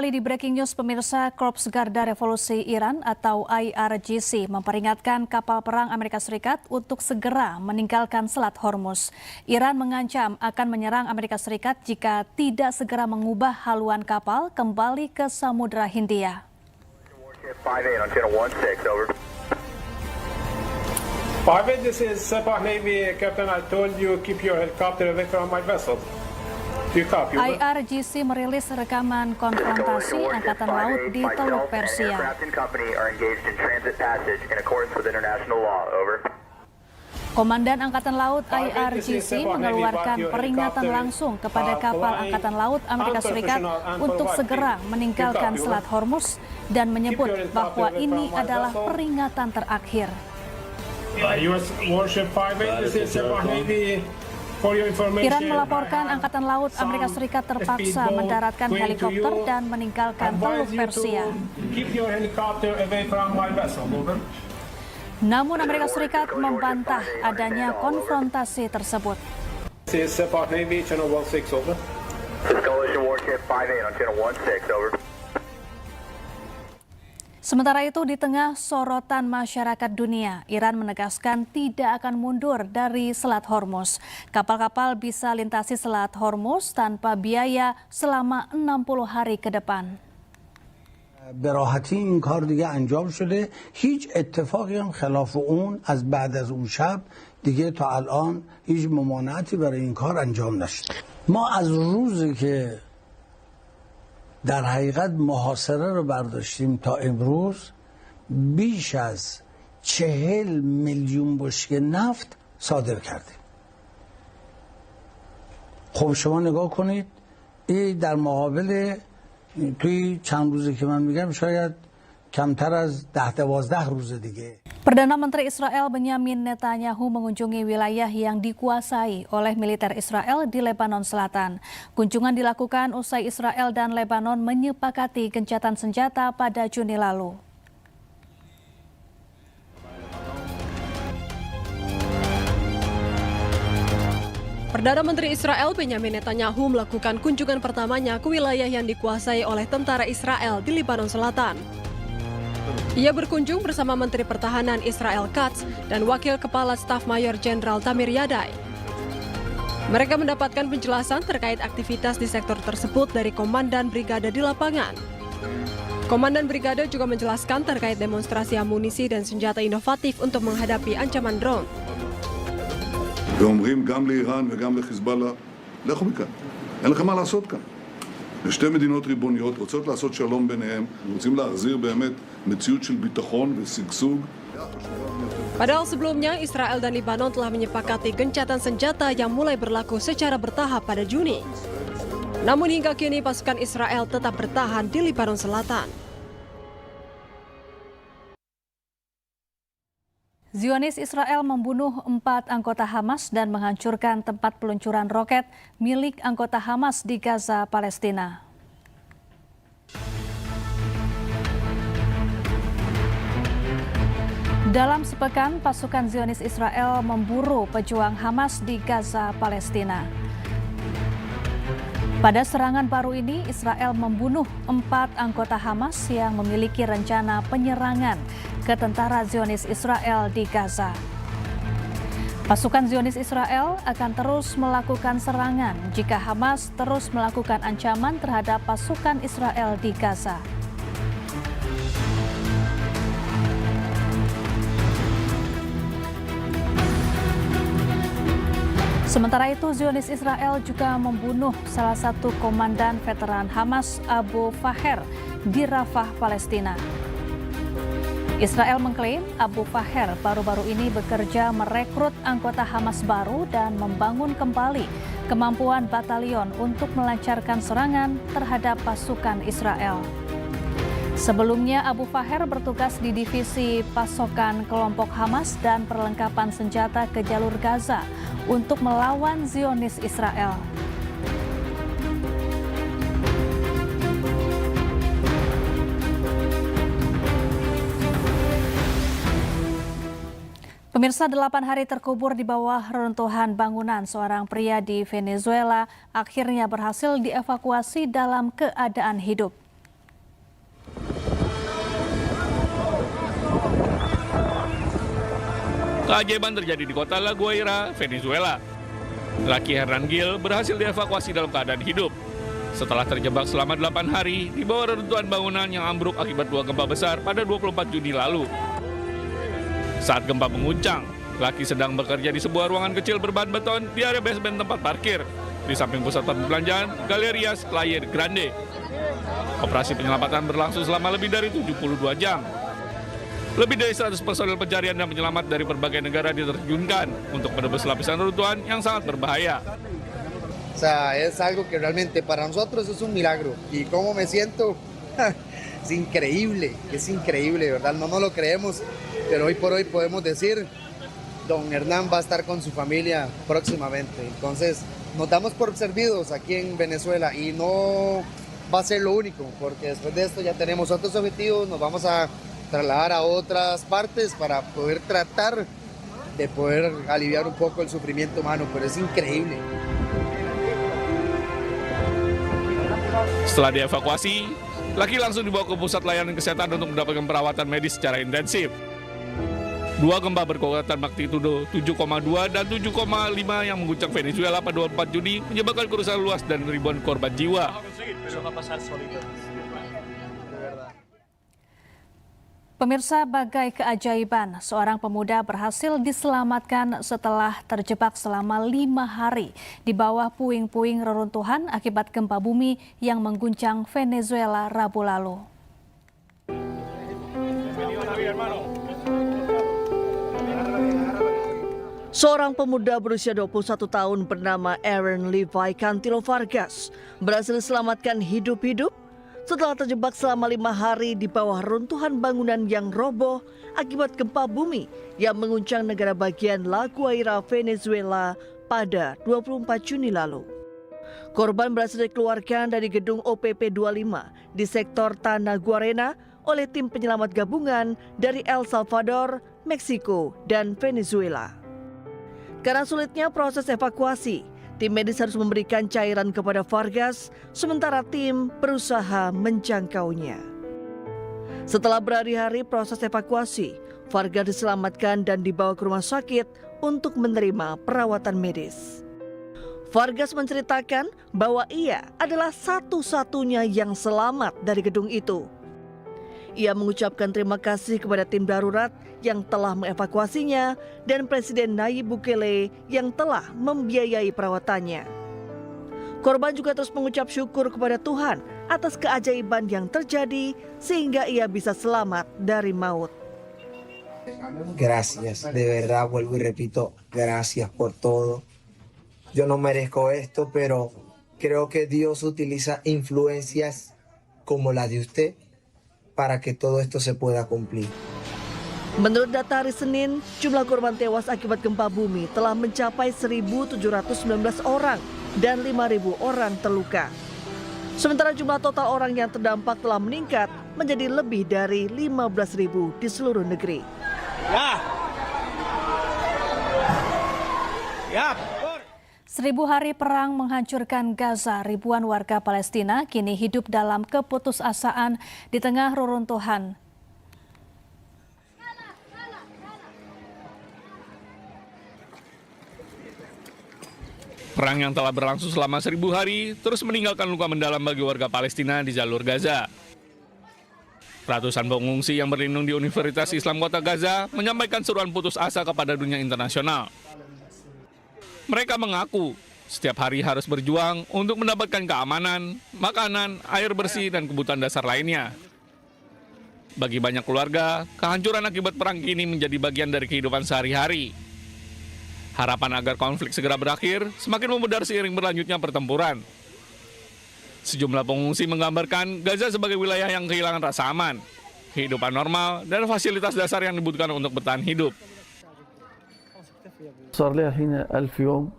kembali di Breaking News pemirsa. Korps Garda Revolusi Iran atau IRGC memperingatkan kapal perang Amerika Serikat untuk segera meninggalkan Selat Hormuz. Iran mengancam akan menyerang Amerika Serikat jika tidak segera mengubah haluan kapal kembali ke Samudra Hindia. 5-8, this is Sepah Navy, Captain. I told you keep your helicopter away from my vessel. IRGC merilis rekaman konfrontasi Angkatan Laut di Teluk Persia. Komandan Angkatan Laut IRGC mengeluarkan peringatan langsung kepada kapal Angkatan Laut Amerika Serikat untuk segera meninggalkan Selat Hormuz dan menyebut bahwa ini adalah peringatan terakhir. Iran melaporkan Angkatan Laut Amerika Serikat terpaksa mendaratkan helikopter dan meninggalkan Teluk Persia. Namun Amerika Serikat membantah adanya konfrontasi tersebut. Sementara itu, di tengah sorotan masyarakat dunia, Iran menegaskan tidak akan mundur dari Selat Hormuz. Kapal-kapal bisa lintasi Selat Hormuz tanpa biaya selama 60 hari ke depan. به راحتی این کار دیگه انجام شده. هیچ اتفاقی هم خلاف اون از بعد از اون شب دیگه تا الان هیچ ممانعتی برای این کار انجام نشد. ما از روزی که در حقیقت محاصره رو برداشتیم تا امروز بیش از 40 میلیون بشکه نفت صادر کردیم. خب شما نگاه کنید، این در مقابل توی چند روزی که من میگم شاید کمتر از 10-12 روز دیگه. Perdana Menteri Israel Benyamin Netanyahu mengunjungi wilayah yang dikuasai oleh militer Israel di Lebanon Selatan. Kunjungan dilakukan usai Israel dan Lebanon menyepakati gencatan senjata pada Juni lalu. Perdana Menteri Israel Benyamin Netanyahu melakukan kunjungan pertamanya ke wilayah yang dikuasai oleh tentara Israel di Lebanon Selatan. Ia berkunjung bersama Menteri Pertahanan Israel Katz dan Wakil Kepala Staf Mayor Jenderal Tamir Yadai. Mereka mendapatkan penjelasan terkait aktivitas di sektor tersebut dari Komandan Brigade di lapangan. Komandan Brigade juga menjelaskan terkait demonstrasi amunisi dan senjata inovatif untuk menghadapi ancaman drone. ואומרים גם לאיראן וגם לחיזבאללה, לכו מכאן, אין לכם מה לעשות כאן. שתי מדינות ריבוניות רוצות לעשות שלום ביניהם, רוצים להחזיר באמת מציאות של ביטחון ושגשוג. Padahal sebelumnya Israel dan Lebanon telah menyepakati gencatan senjata yang mulai berlaku secara bertahap pada Juni. Namun hingga kini pasukan Israel tetap bertahan di Lebanon Selatan. Zionis Israel membunuh 4 anggota Hamas dan menghancurkan tempat peluncuran roket milik anggota Hamas di Gaza, Palestina. Dalam sepekan, pasukan Zionis Israel memburu pejuang Hamas di Gaza, Palestina. Pada serangan baru ini, Israel membunuh 4 anggota Hamas yang memiliki rencana penyerangan ke tentara Zionis Israel di Gaza. Pasukan Zionis Israel akan terus melakukan serangan jika Hamas terus melakukan ancaman terhadap pasukan Israel di Gaza. Sementara itu, Zionis Israel juga membunuh salah satu komandan veteran Hamas, Abu Faher, di Rafah, Palestina. Israel mengklaim Abu Faher baru-baru ini bekerja merekrut anggota Hamas baru dan membangun kembali kemampuan batalion untuk melancarkan serangan terhadap pasukan Israel. Sebelumnya, Abu Faher bertugas di divisi pasokan kelompok Hamas dan perlengkapan senjata ke jalur Gaza untuk melawan Zionis Israel. Pemirsa, 8 hari terkubur di bawah reruntuhan bangunan, seorang pria di Venezuela akhirnya berhasil dievakuasi dalam keadaan hidup. Keajaiban terjadi di kota La Guaira, Venezuela. Laki Hernan Gil berhasil dievakuasi dalam keadaan hidup. Setelah terjebak selama 8 hari di bawah reruntuhan bangunan yang ambruk akibat 2 gempa besar pada 24 Juni lalu. Saat gempa menguncang, Laki sedang bekerja di sebuah ruangan kecil berbahan beton di area basement tempat parkir, di samping pusat perbelanjaan Galerias Playa Grande. Operasi penyelamatan berlangsung selama lebih dari 72 jam. Lebih dari 100 personel pencarian dan penyelamat dari berbagai negara diterjunkan untuk menebus lapisan reruntuhan yang sangat berbahaya. O sea, es algo que realmente para nosotros es un milagro. Y cómo me siento, es increíble, ¿verdad? No nos lo creemos, pero hoy por hoy podemos decir, don Hernán va a estar con su familia próximamente. Entonces, nos damos por servidos aquí en Venezuela y no va a ser lo único, porque después de esto ya tenemos otros objetivos, nos vamos a trasladar a otras partes para poder tratar de poder aliviar un poco el sufrimiento humano, pero es increíble. Setelah dievakuasi, Laki langsung dibawa ke pusat layanan kesehatan untuk mendapatkan perawatan medis secara intensif. 2 gempa berkekuatan magnitudo 7,2 dan 7,5 yang mengguncang Venezuela pada 24 Juni menyebabkan kerusakan luas dan ribuan korban jiwa. Pemirsa, bagai keajaiban, seorang pemuda berhasil diselamatkan setelah terjebak selama 5 hari di bawah puing-puing reruntuhan akibat gempa bumi yang mengguncang Venezuela Rabu lalu. Seorang pemuda berusia 21 tahun bernama Aaron Levi Cantilo Vargas berhasil diselamatkan hidup-hidup setelah terjebak selama 5 hari di bawah runtuhan bangunan yang roboh akibat gempa bumi yang mengguncang negara bagian La Guaira, Venezuela pada 24 Juni lalu. Korban berhasil dikeluarkan dari gedung OPP 25 di sektor Tanah Guarena oleh tim penyelamat gabungan dari El Salvador, Meksiko, dan Venezuela. Karena sulitnya proses evakuasi, tim medis harus memberikan cairan kepada Vargas, sementara tim berusaha menjangkaunya. Setelah berhari-hari proses evakuasi, Vargas diselamatkan dan dibawa ke rumah sakit untuk menerima perawatan medis. Vargas menceritakan bahwa ia adalah satu-satunya yang selamat dari gedung itu. Ia mengucapkan terima kasih kepada tim darurat yang telah mengevakuasinya dan Presiden Nayib Bukele yang telah membiayai perawatannya. Korban juga terus mengucap syukur kepada Tuhan atas keajaiban yang terjadi sehingga ia bisa selamat dari maut. Gracias, de verdad, vuelvo y repito, gracias por todo. Yo no merezco esto, pero creo que Dios utiliza influencias como la de usted para que todo esto se pueda cumplir. Menurut data hari Senin, jumlah korban tewas akibat gempa bumi telah mencapai 1.719 orang dan 5.000 orang terluka. Sementara jumlah total orang yang terdampak telah meningkat menjadi lebih dari 15.000 di seluruh negeri. Ya. 1000 hari perang menghancurkan Gaza, ribuan warga Palestina kini hidup dalam keputusasaan di tengah reruntuhan. Perang yang telah berlangsung selama 1000 hari terus meninggalkan luka mendalam bagi warga Palestina di jalur Gaza. Ratusan pengungsi yang berlindung di Universitas Islam Kota Gaza menyampaikan seruan putus asa kepada dunia internasional. Mereka mengaku setiap hari harus berjuang untuk mendapatkan keamanan, makanan, air bersih, dan kebutuhan dasar lainnya. Bagi banyak keluarga, kehancuran akibat perang ini menjadi bagian dari kehidupan sehari-hari. Harapan agar konflik segera berakhir semakin memudar seiring berlanjutnya pertempuran. Sejumlah pengungsi menggambarkan Gaza sebagai wilayah yang kehilangan rasa aman, kehidupan normal, dan fasilitas dasar yang dibutuhkan untuk bertahan hidup. صار لها الحين 1000 يوم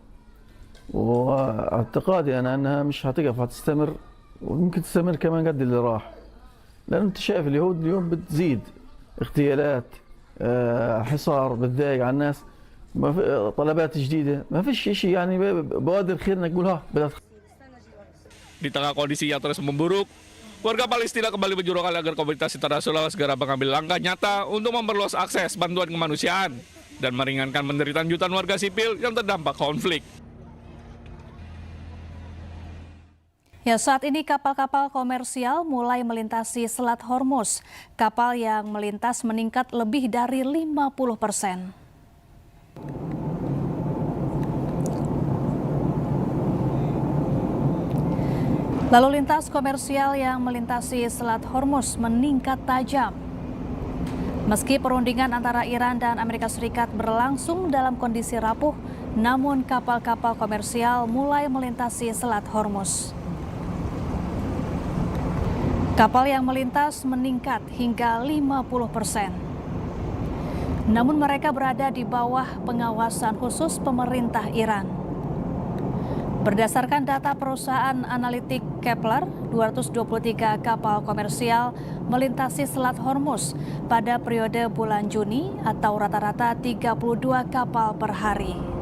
واعتقادي أنا أنها مش هتقف هتستمر ويمكن تستمر كمان قد اللي راح لأن أنت شايف اليهود اليوم بتزيد اغتيالات حصار بتضايق على الناس طلبات جديدة ما فيش شيء يعني بوادر خير انك تقول Di tengah kondisi yang terus memburuk, warga Palestina kembali menjurukan agar komunitas internasional segera mengambil langkah nyata untuk memperluas akses bantuan kemanusiaan dan meringankan penderitaan jutaan warga sipil yang terdampak konflik. Ya, saat ini kapal-kapal komersial mulai melintasi Selat Hormuz. Kapal yang melintas meningkat lebih dari 50%. Lalu lintas komersial yang melintasi Selat Hormuz meningkat tajam. Meski perundingan antara Iran dan Amerika Serikat berlangsung dalam kondisi rapuh, namun kapal-kapal komersial mulai melintasi Selat Hormuz. Kapal yang melintas meningkat hingga 50%. Namun mereka berada di bawah pengawasan khusus pemerintah Iran. Berdasarkan data perusahaan analitik Kepler, 223 kapal komersial melintasi Selat Hormuz pada periode bulan Juni atau rata-rata 32 kapal per hari.